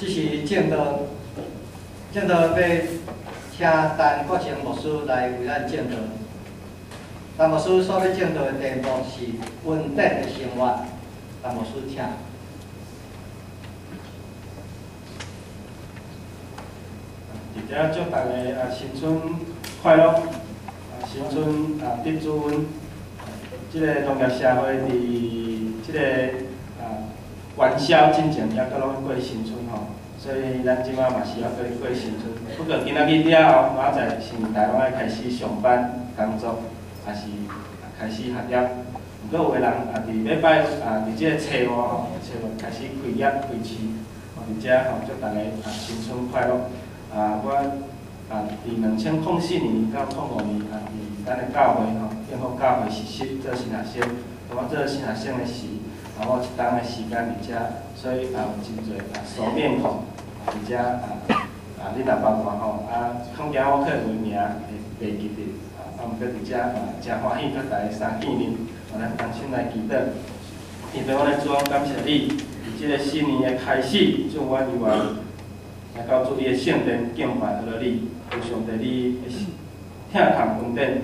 这是正道要请陈国成牧师来为咱正道。陈牧师所要正道的题目是稳定的生活。陈牧师，请。伫遮祝大家新春快乐，新春得主稳。即个农业社会伫即个元宵进前，还阁拢过新春吼，所以咱即摆嘛是要过新春。不过今仔日了后，明仔载是台湾要开始上班工作，也是开始学业。毋过有个人伫礼拜伫即个初五吼，初五开始开业开市，伫遮吼祝大家新春快乐。我伫2004年到2005年伫咱的教会吼，建福教会实习做新学生。我做新学生的时，我一冬的时间伫遮，所以有真侪熟面孔伫遮恁也包括吼恐惊我可能有名会袂记得毋过伫遮真欢喜，甲大家相见面，咱同心来祈祷。天父，我来主感谢你，伫即个新年的开始，祝我以外。来到主你的圣殿敬拜了你，求上帝你的疼痛稳定，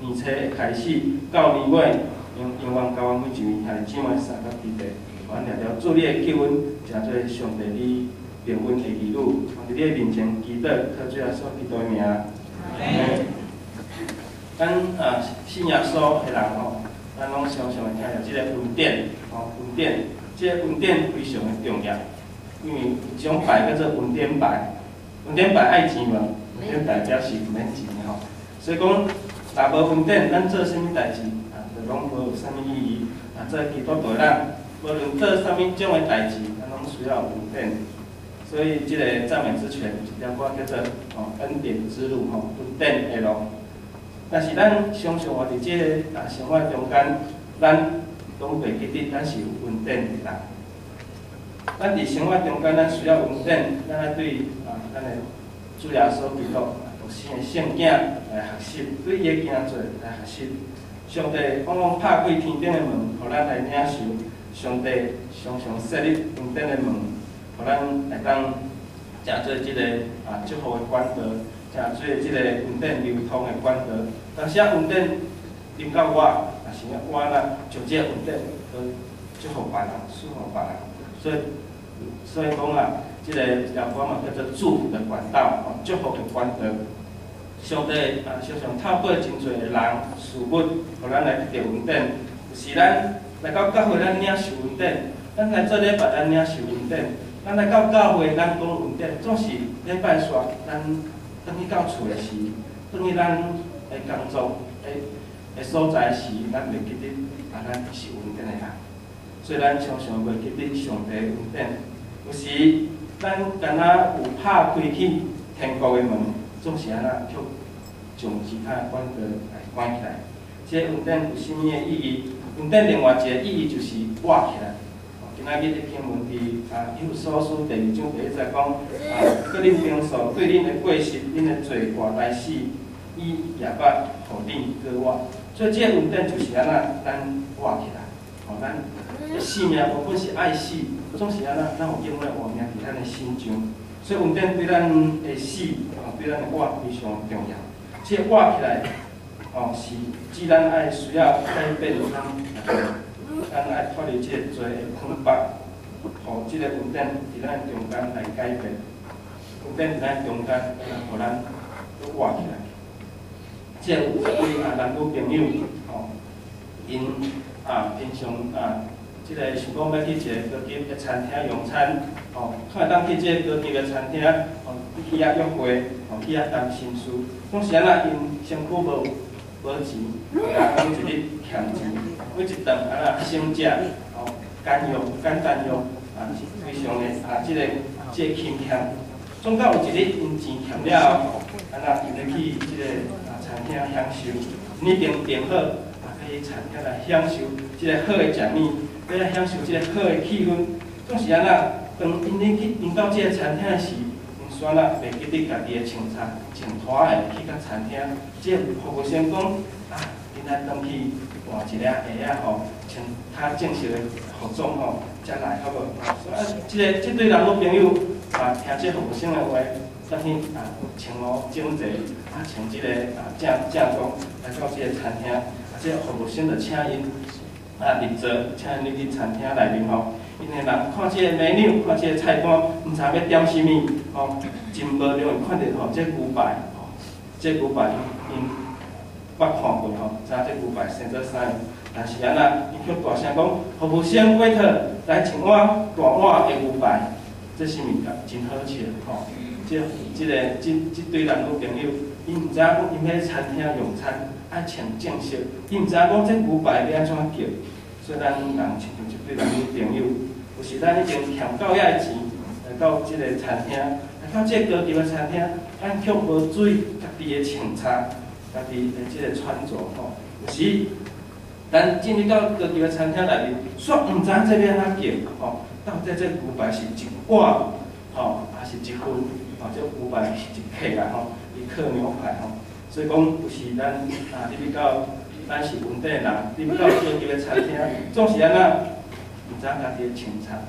年初的开始到年尾，永远甲阮每一位兄弟姊妹三角地地，阮了了主你的救恩，诚做上帝你平稳的儿女，伫你的面前祈祷，靠主耶稣基督的名。咱信耶稣的人吼，咱拢常常会听到即个恩典，恩典，即个恩典非常的重要。因为有一种牌叫做恩典牌，恩典牌爱钱无？恩典牌表示毋免钱的吼。所以讲，若无恩典，咱做啥物代志就拢无有啥物意义。做基督徒人，无论做啥物种的代志，咱拢需要恩典。所以，即个赞美之泉有一条歌叫做恩典之路吼，恩典的路。但是咱常常活伫即个生活中间，咱拢袂记得咱是有恩典的人。咱伫生活中间，咱需要恩典，咱来对咱的主耶稣基督读新的圣经来学习，对伊的行做来学习。上帝往往拍开天顶的门，互咱来领受。上帝常常设立恩典的门，互咱来当诚做即个祝福的管道，诚做即个恩典流通的管道。当时恩典临到我，也是我就即个恩典去祝福别人，祝福别人。所以讲即个条歌嘛叫做祝福的管道，祝福的管道。上帝常常透过真侪的人事物，互咱来得到恩典。有时咱来到教会，咱领受恩典；咱来做礼拜，咱领受恩典；咱来到教会，咱讲恩典。总是礼拜煞，咱转去到厝的时，转去咱的工作的所在时，咱袂记得咱是恩典的人。所以咱常常袂记得上帝恩典。有时咱敢若有拍开去天国的门，总是安那却将其他的管道来关起来。这恩典有啥物的意义？恩典另外一个意义就是活起来。今仔日的经文伫以弗所书第2章第1节讲搁恁平素对恁的过失、恁的罪过来死，伊也捌互恁搁活。所以这恩典就是安那咱活起来。咱的生命无本是爱死，总是安那，咱有永远活命伫咱的心中。所以恩典对咱的死，对咱的活非常重要。这个活起来，是既然爱需要改变咱爱脱离这个罪的捆绑，互这个恩典伫咱中间来改变，恩典伫咱中间，互咱活起来。这有一位男女朋友，因平常即个想讲要去一个高级的餐厅用餐，看会当去即个高级的餐厅，去遐约会，去遐谈心事，总是安那因身躯无钱，每一日欠钱，每一顿安那省食，简单用，非常的即个欠欠。总到有一日因钱欠了后，安那因咧去即个餐厅享受，已经订好。去餐厅来享受即个好的食物，来享受即个好的气氛。总是安那，当因到即个餐厅时，因选袂记得家己的穿衫，穿拖鞋去到餐厅。即个服务生讲恁爱转去换一领鞋仔吼，穿较正式的服装吼，才来好无？所以即对男女朋友听这服务生的话，转去穿好整齐，穿即个正装来到即个餐厅，即个服务生就请因入座，请因入去餐厅内面吼。因个人看即个美女，看即个菜单，毋知要点啥物吼，真无容易看到吼，这牛排吼，这牛排因捌看过吼，知影这牛排生做啥？但是安那，伊却大声讲，服务生委托来一碗大碗的牛排，这是物件真好笑吼。即对男女朋友，伊毋知影讲因喺餐厅用餐爱穿正式，伊毋知影讲这牛排要安怎叫，所以咱人亲像一对男女朋友。有时咱已经欠够遐的钱，来到即个餐厅，来到即个高级的餐厅，咱却无注意家己的穿插，家己的即个穿着吼。有时咱进入到高级的餐厅内面，煞毋知这要安怎叫吼，到底这牛排是一碗吼，还是一份吼？这牛排是一客啦吼，伊烤牛排吼。所以讲，有时咱入到咱是本地人，入到高级的餐厅，总是安那。毋知家己的穿插，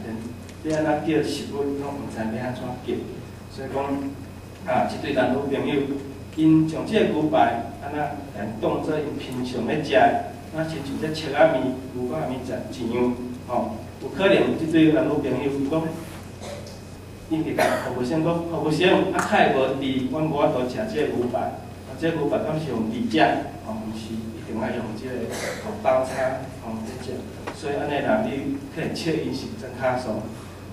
你安怎叫食物，拢毋知要安怎叫。所以讲即对男女朋友，因将即个牛排安那来当做因平常咧食，那亲像这切仔面、牛肉面食一样，吼。有可能即对男女朋友讲，因就甲服务生讲，服务生较会无伫阮无法度食即个牛排，即个牛排敢是用猪脚，吼，毋是一定要用即个包餐，吼即食。所以安尼啦，你可能切因是真卡数。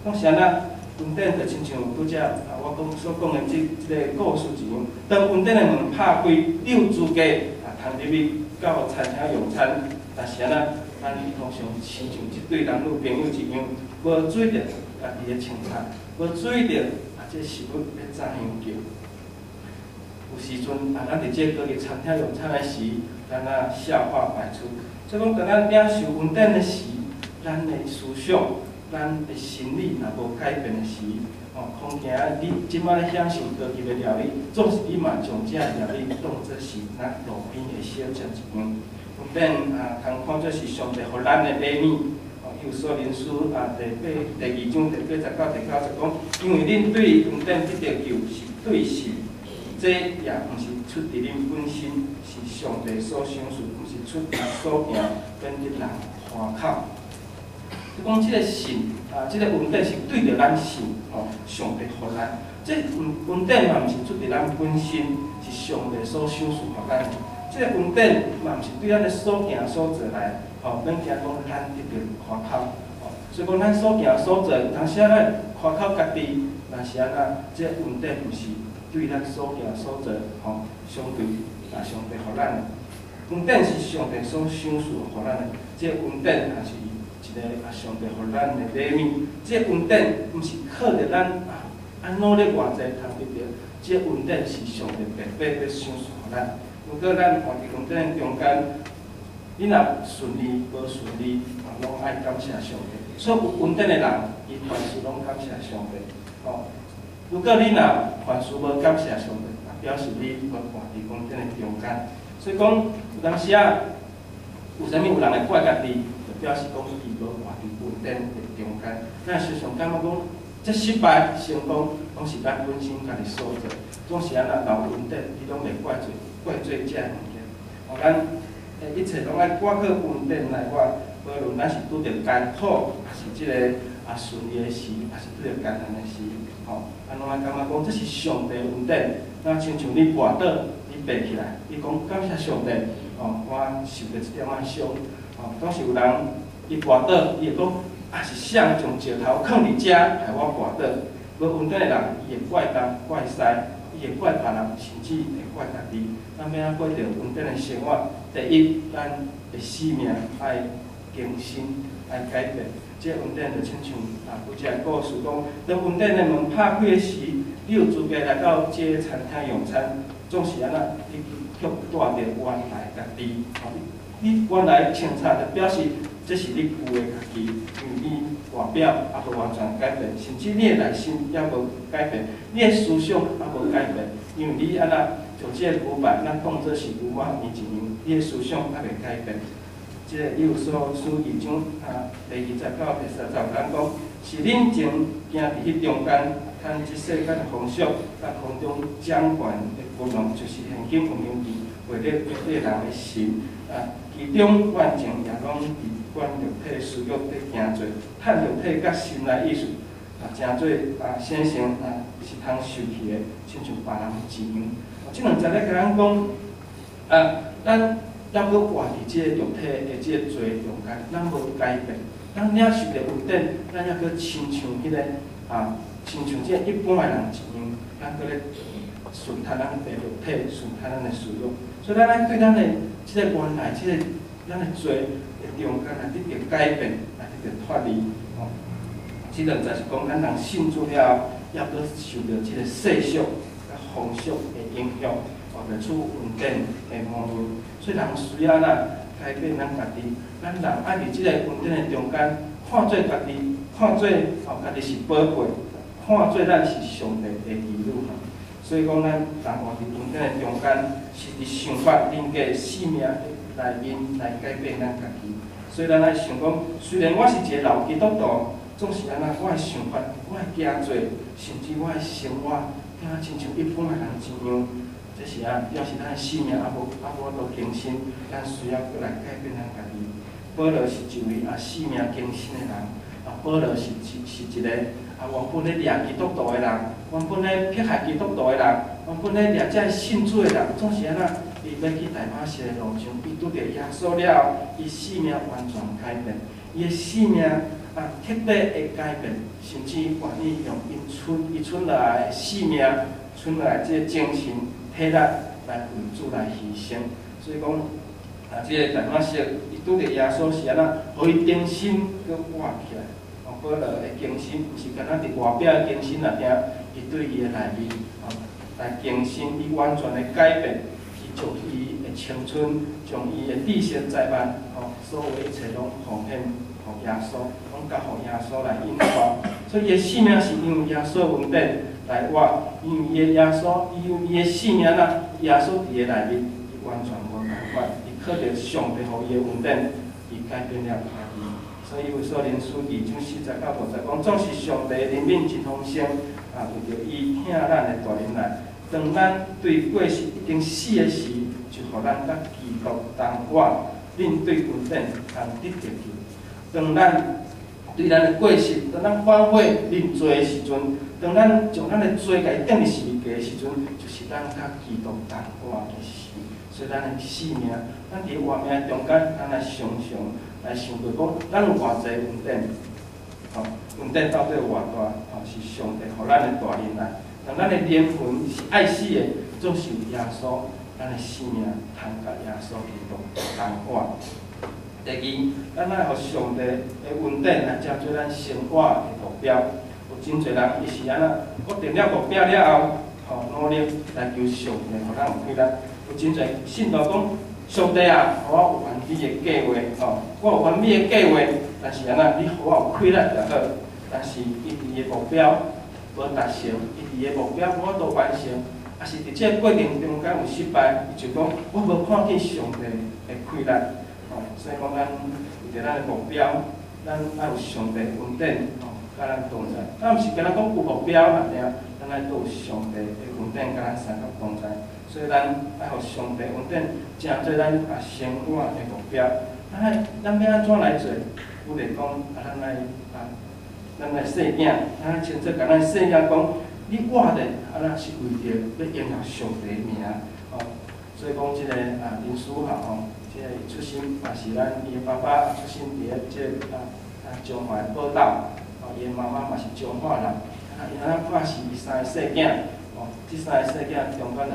讲是安那，云顶就亲像拄则我所讲的即个故事一样。当云顶的门拍开，你有资格通入去到餐厅用餐。但是安那，咱通常亲像即对男女朋友一样，无注意到家己的穿插，无注意到这食物要怎样叫。有时阵咱伫这高级餐厅用餐的时，咱笑话百出。所以讲，当咱领受稳定的时，咱的思想、咱的心理若无改变的时，恐惊你即摆咧享受高级的料理，总是你嘛将这料理当作是咱路边的小食一样。稳定通看作是上帝互咱的礼物。有所人书第2章第89、第90讲，因为恁对稳定得到救是对事，这也毋是出伫恁本身，是上帝所赏赐。出所行，免得人夸口。就讲即个信即个稳定是对着咱信上帝互咱。这稳定嘛，毋是出伫咱本身，是上帝所赏赐互咱。即个稳定嘛，毋是对咱的所行所做来，免惊讲咱得着夸口。所以讲，咱所行所做，有当时咱夸口家己，但是安那，即个稳定毋是对咱所行所做相对上帝互咱。稳定是上帝所赏赐互咱的，这稳定也是一个上帝互咱的礼物。这稳定毋是靠着咱努力偌济通得到，这稳定是上帝白白要赏赐互咱。如果咱活伫稳定中间，你若顺利无顺利，拢爱感谢上帝。所以有稳定的人，伊凡事拢感谢上帝。如果你若凡事无感谢上帝，表示你无活伫稳定的中间。所以讲，有当时有啥物有人会怪家己，就表示讲伊无活伫稳定的中间。咱时常感觉讲，这失败、成功，拢是咱本身家己所做。总是安那老稳定，伊拢袂怪罪这物件。咱一切拢爱挂靠稳定来我，无论咱是拄着艰苦，还是即个顺利的时，还是拄着艰难的时，咱拢爱感觉讲这是上帝稳定。那亲像你跋倒。爬起来，伊讲感谢上帝，我受着一点伤，当时有人伊跋倒，伊会讲是谁将石头放伫遮，害我跋倒。无稳定的人，伊会怪东怪西，伊会怪别人，甚至会怪家己。咱要过着稳定的生活，第一，咱的生命爱更新，爱改变。这稳定就亲像有一个故事讲，当稳定的门拍开的时，你有资格来到这个餐厅用餐。总是安那，你却带着原来家己，你原来穿插就表示这是你旧的家己，因为你外表也无完全改变，甚至你的内心也无改变，你的思想也无改变，因为你安那就即个牛排，咱当做是牛肉面一样，你的思想还袂改变。即个有所书二章第29、第30讲，是恁前行伫迄中间，趁即世间的风俗，甲空中掌权的君王，就是现今有名义，为了人的心。其中万情也拢伫管肉体私欲伫行做，趁肉体甲心内意思，诚做先生是通受气的，亲像别人一样。即两则咧甲咱讲，咱要搁活伫即个肉体的即个罪中间，咱无改变，咱领受着恩典，咱还搁亲像迄个亲像即个一般的人一样，咱搁咧顺他咱的肉体，顺他咱的私欲。所以咱对咱的即个原来即个咱的罪的中间，来得到改变，来得到脱离。即两则是讲咱人信主了，要搁受到即个世俗甲风俗的影响，来处稳定的模样。所以人需要改变咱家己，咱人爱伫即个稳定的中间，看做家己，看做家己是宝贵，看做咱是上帝的儿女。所以讲，咱人活伫稳定的中间，是伫想法、人格、生命内面来改变咱家己。所以咱爱想讲，虽然我是一个老基督徒，总是安我的想法、我的行做，甚至我的生活，敢若亲像一般的人一样。这是表示咱的生命无都更新，咱需要过来改变咱家己。保罗是一位生命更新的人，保罗是一个原本咧掠基督徒的人，原本咧迫害基督徒的人，原本咧掠这信主的人，总是伊要去大马士的路上，伊拄着耶稣了后，伊生命完全改变，伊的生命彻底的改变，甚至愿意用伊剩落来的生命、剩落来这个精神、体力来为主来牺牲。所以讲这个大马士伊拄着耶稣是互伊重新搁活起来。保罗的更新，毋是干那伫外表的更新内底，伊对伊的内面来更新，伊完全的改变，伊将伊的青春，将伊的理性财万，所有一切拢奉献互耶稣，拢交互耶稣来引发。所以伊的生命是因为耶稣的恩典来活，因为伊的耶稣，因为伊的生命耶稣伫个内面，伊完全无同款，伊靠着上帝互伊的恩典，伊改变了家己。所以有所连书2章40到50讲，总是上帝怜悯真丰盛，为着伊疼咱的大能耐，当咱对过去已经死的时，就互咱甲基督同活，面对恩典，通得着救。当咱对咱的过去，当咱反悔认罪的时阵，当咱将咱的罪家顶伫十字架的时阵，就是咱甲基督同活的时。所以咱的生命，咱伫活命中间，咱来常常来想到讲，咱有偌济恩典，恩典到底有偌大？是上帝互咱的大能耐。当咱的灵魂是爱死的，总是耶稣，咱的生命通甲耶稣基督同活。第二，咱爱互上帝的恩典来遮做咱生活的目标。有真侪人，伊是决定了目标了后，努力来求上帝互咱有开力。有真侪信徒讲，上帝互我有完美的计划，我有完美的计划，但是你互我有开力就好。但是伊伫个目标无达成，伊伫个目标无法度完成，也是伫这个过程中间有失败，伊就讲我无看见上帝的开力。所以讲咱为着咱的目标，咱爱有上帝恩典，甲咱同在。咱毋是干那讲有目标尔尔，咱爱都有上帝的恩典甲咱三角同在。所以咱爱互上帝恩典，成做咱生活的目标。咱要安怎来做？有例讲咱来细囝，咱亲自甲咱细囝讲，你活着是为着要荣耀上帝的名。所以讲即个林书豪即个出身也是咱伊的爸爸出身伫个即个彰化的宝岛，伊的妈妈嘛是彰化人。因拍死伊3个细囝，即3个细囝中间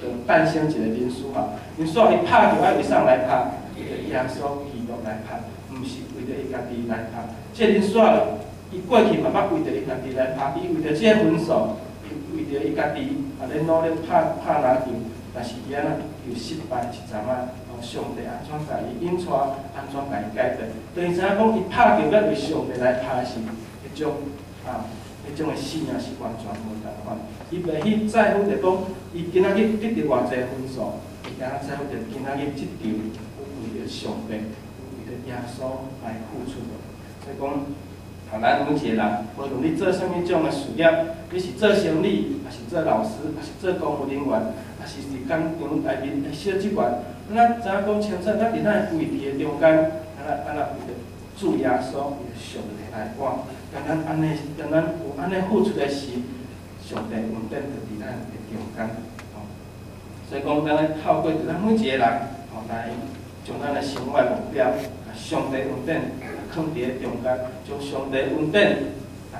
就诞生一个林书豪。林书豪伊拍就爱为啥来拍？为着耶稣基督来拍，毋是为着伊家己来拍。即个林书豪，伊过去爸爸为着伊家己来拍，伊为着即个分数，伊为着伊家己咧努力拍篮球，但是伊又失败一阵上帝安怎甲伊引出，安怎甲伊改变？等于知影讲，伊拍球要为上帝来拍是迄种迄种的性命是完全无共款。伊袂去在乎着讲，伊今仔日得着偌济分数，伊敢若在乎着今仔日即场为着上帝，为着耶稣来付出的。所以讲，咱每一个人，无论你做啥物种的事业，你是做生理，还是做老师，还是做公务人员，还是伫工厂内面的小职员，咱知影讲清楚，咱伫咱位置的中间，安那为着主耶稣，为着上帝来活。当咱安尼，当咱有安尼付出的时，上帝恩典就伫咱的中间。所以讲，咱透过咱每一个人，来将咱的生活目标，上帝恩典放伫咧中间，将上帝恩典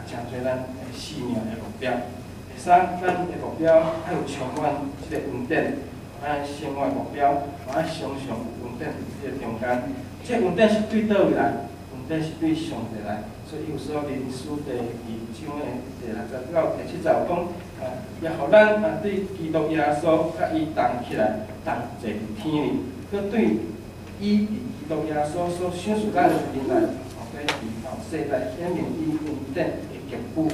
成做咱的生命的目标。会使咱的目标还有充满即个恩典，咱生活目标，爱常常恩典伫即个中间。即个恩典是对倒位来？恩典是对上帝来。所以有时候民书第2章的第60到第70讲，也互咱对基督耶稣甲伊同起来，同坐伫天里，佮对伊伫基督耶稣所赏赐咱的人来，对伊世代显明伊恩典的极富有。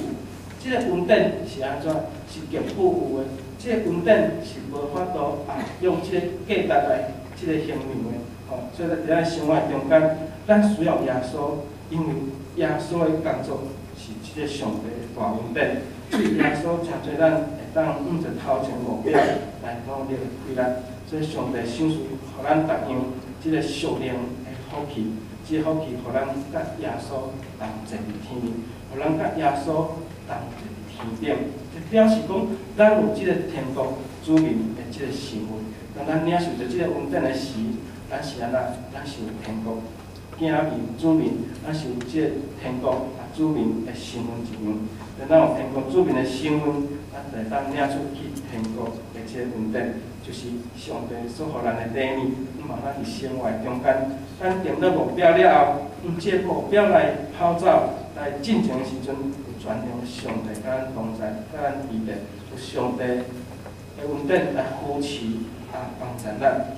即个恩典是安怎？是极富有的。即个恩典是无法度用即个价值来即个形容的。所以伫咱生活中间，咱需要耶稣，因为耶稣的工作是即个上帝的大恩典，所以耶稣诚做咱会当按着头前目标来努力开展。所以上帝赏赐，互咱逐样即个属灵的福气，即个福气，互咱甲耶稣同坐伫天里，互咱甲耶稣同坐伫天顶。就表示讲，咱有即个天国子民的即个身份。当咱领受着即个恩典的时，咱是安那？咱是有天国子民、子民，咱是有即个天国子民的身份一样。当咱有天国子民的身份，咱就当领出去天国的即个恩典，就是上帝所予咱的礼物。嘛，咱伫生活中间，咱定了目标了后，用即个目标来跑走、来进前的时阵，有全能上帝甲咱同在，甲咱依赖，有上帝的恩典来扶持帮助咱。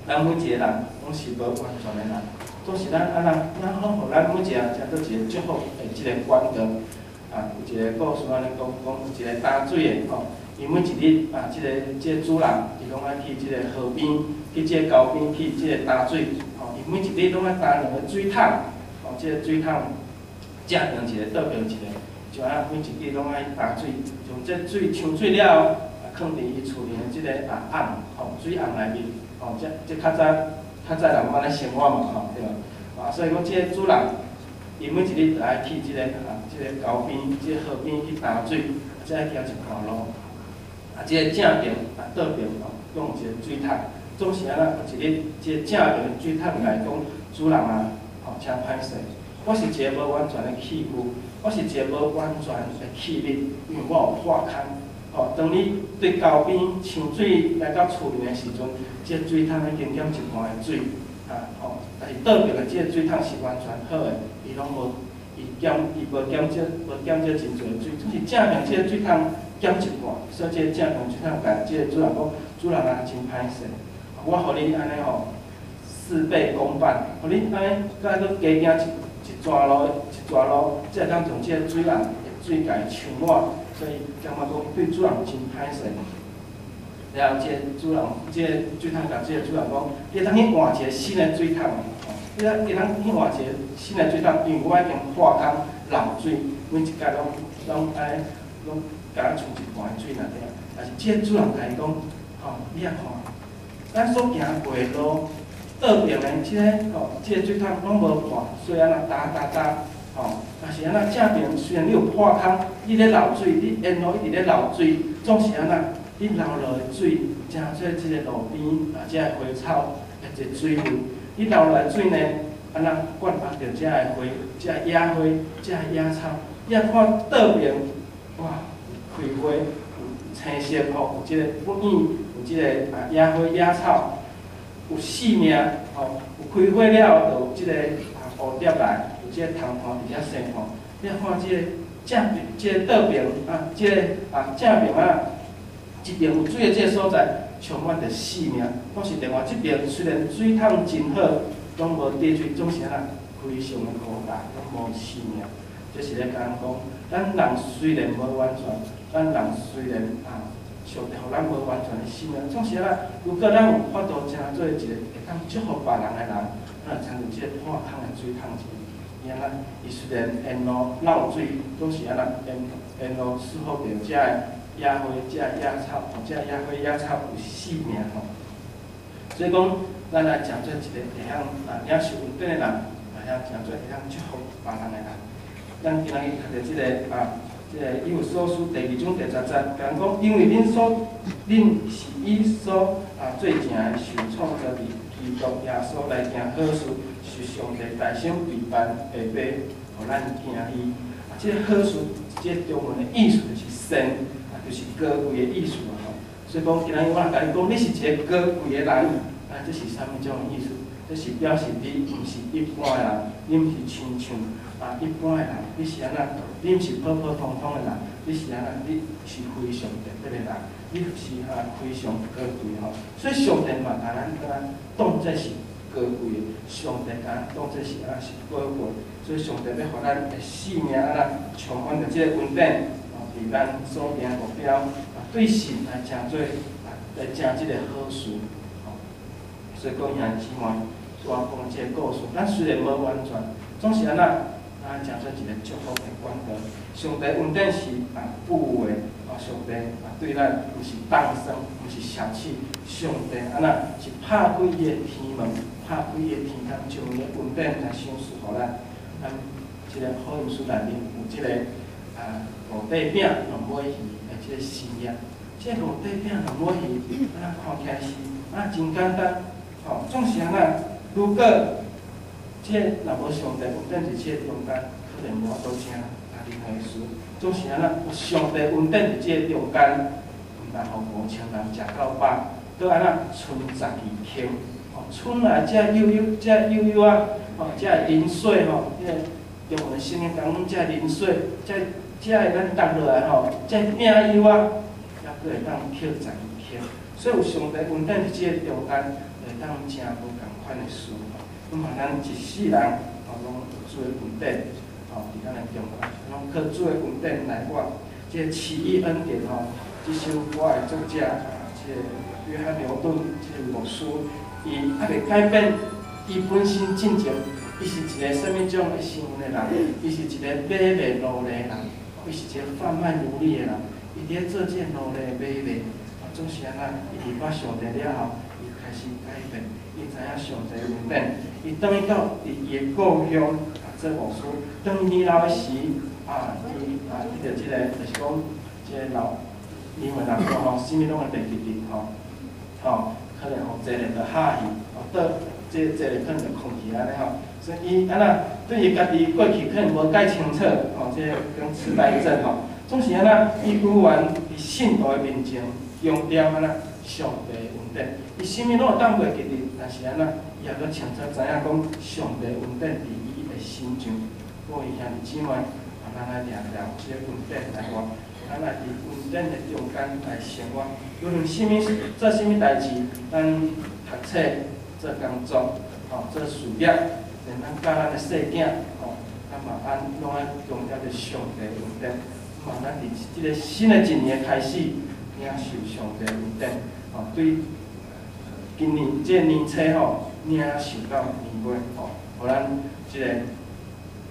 咱每一个人拢是无完全的人，总是咱安那，咱好互咱每一个人食到一个最好的即个管道。有一个故事安尼讲，有一个打水的伊每一日即个主人，伊拢爱去即个河边，去即个沟边去即个打水。伊每一日拢爱打2个水桶，即个水桶正平一个，倒平一个，就安每一日拢爱打水，将即水抢水了后，放伫伊厝里的即个甕，水甕内面。即较早人安尼生活嘛，对无？所以讲即个主人，伊每一日就爱去即个沟边、即个河边去打水，再行一段路。即个正平倒平用一个水桶，总是安那有一日，即个正平的水桶来讲，主人请歹势，我是一个无完全的器具，我是一个无完全的气力，因为我有破空。当你对沟边抢水来到厝里的时阵，即个水桶已经减一半的水，但是倒平的即个水桶是完全好的，伊拢无，伊无减少真侪水，总是正平即个水桶减一半，所以即个正平水桶甲即个主人讲，主人真歹势，我互你安尼4倍公办，互你安尼，再搁加行一段路，才会当从即个水人的水甲伊抢满。所以感觉讲对主人真歹势，然后即个主人，即个水桶甲即个主人讲，你当去换一个新的水桶，你当去换一个新的水桶，因为我已经破空漏水，每一届拢甲咱储一半的水内底。但是即个主人甲伊讲，你啊看，咱所行过的路，倒边的即个水桶拢无破，所以安那打。但是安那正平，虽然你有破空，你咧漏水，你沿路一直咧漏水，总是安那，你流落的水，正做即个路边即个花草的一个水分，你流落的水呢，安那灌压着遮个花、遮个野花、遮个野草，你啊看倒边，哇，开花，有青色有即个不厌，有即个野花野草，有生命有开花了，就有即个蝴蝶来。即个虫看伫遐生吼，你看即个即个倒边即个正面一边有水的即个所在，充满着生命。拢是另外即边虽然水桶真好，拢无滴水，总是安那非常的孤单，拢无生命。这是咧讲咱人虽然无完全，咱人虽然上帝互咱无完全的信仰，总是如果咱有法度成做一个会当祝福别人的人，咱参照即个破空的水桶钱，伊伊虽然沿路漏水，总是沿路伺候着遮个野花、遮个野草，遮个野花野草有生命吼。所以讲，咱来诚做一个会晓领受恩典的人，会晓诚做会晓祝福别人的人。咱今仔日读着即个即个以弗所书第2章第10节，讲因为恁是以所最正的受创造伫基督耶稣来行好事，是上帝大声备办下辈，互咱惊喜。即个好事，即个中文的意思就是善，就是高贵的意思吼。所以讲，今仔日我若甲你讲，你是一个高贵的人，这是啥物种意思？这是表示你毋是一般的人，你毋是亲像一般的人，你是安那？你毋是普普通通的人，你是安那？你是非常特别的人，你是非常高贵吼。所以上帝嘛，甲咱当作是高贵的，上帝甲咱当作是是宝贵。所以上帝要互咱的生命充满着即个恩典，伫咱所行目标，对神来诚做来诚即个好事。所以讲兄姊妹，我讲即个故事，咱虽然无完全，总是安那诚做一个祝福的管道。上帝恩典是富的，上帝对咱毋是放生，毋是小气，上帝安那是拍开伊的天门，拍开伊的天空，将伊的恩典来赏赐互咱。咱即个福音书内面有即个五块饼两尾鱼的即个新约，即个五块饼两尾鱼，看起来是真简单，总是安那。如果即个若无上帝恩典伫即个中间，可能无法度请任何事。总是安那，有上帝恩典伫即个中间，然后5000人食到饱，搁安那剩12顷，剩来遮悠悠遮零碎迄个中文圣经讲遮零碎，遮会咱担落来遮饼油还佫会当捡12顷。所以有上帝恩典伫即个中间，会当诚无共款的事。咁咱一世人拢有主的恩典，伫咱的中间，拢靠主的恩典来活。即个奇异恩典即首歌的作者即个约翰牛顿即个牧师，伊袂改变。伊本身正正，伊是一个啥物种的身份的人？伊是一个买卖奴隶的人，伊是一个贩卖奴隶的人。伊伫咧做即个奴隶的买卖，总是安那。伊离捌上帝了后，伊开始改变。伊知影上帝恩典。伊等于到伫伊的故乡做牧师。当伊年老的时，伊遇到即个就是讲，即个老因为人讲啥物拢会袂记得可能坐咧就下去，倒。即个可能就空去安尼所以伊安那对伊家己过去可能无解清楚即个讲痴呆症总是安那，伊有缘伫信徒的面前强调安那上帝恩典，伊啥物拢会当袂记得，但是安那伊也阁清楚知影讲上帝恩典伫伊的心上。各位兄弟姊妹，咱来聊聊即个恩典来活，咱来伫恩典的中间来生活。无论做啥物代志，咱读册。做工作，做事业，连咱教咱的细囝，咱嘛拢爱强调着上帝恩典。咱伫即个新的一年开始，领受上帝恩典，对今年即个年初领受到年尾，互咱即个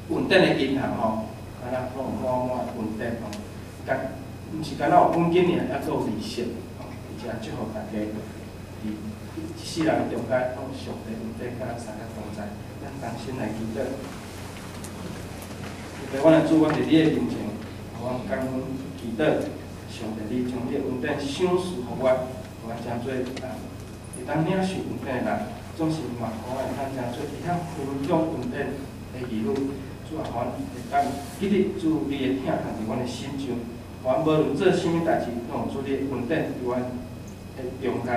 稳定的银行敢若拢有满的稳定毋是敢若有本金尔，还佫有利息，而且祝福大家。一世人中间，拢上帝恩典甲咱三个同在，咱同心来祈祷。阮的主，阮伫你的面前，阮感恩祈祷，上帝你将你的恩典赏赐予我，互我诚做会当领受恩典的人，总是嘛，互我会当诚做会晓分享恩典的儿女。主啊，阮会当记得主你的疼痛伫阮的心上，阮无论做啥物代志，拢有主你的恩典伫阮的中间。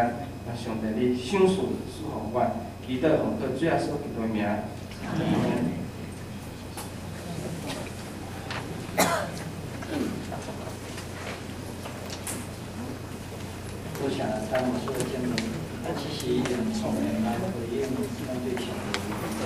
上帝，你赏赐赐予我，祈祷奉靠主耶稣基督的名。多谢咱牧师的讲论，其实用聪明来回应咱对上帝的恩典。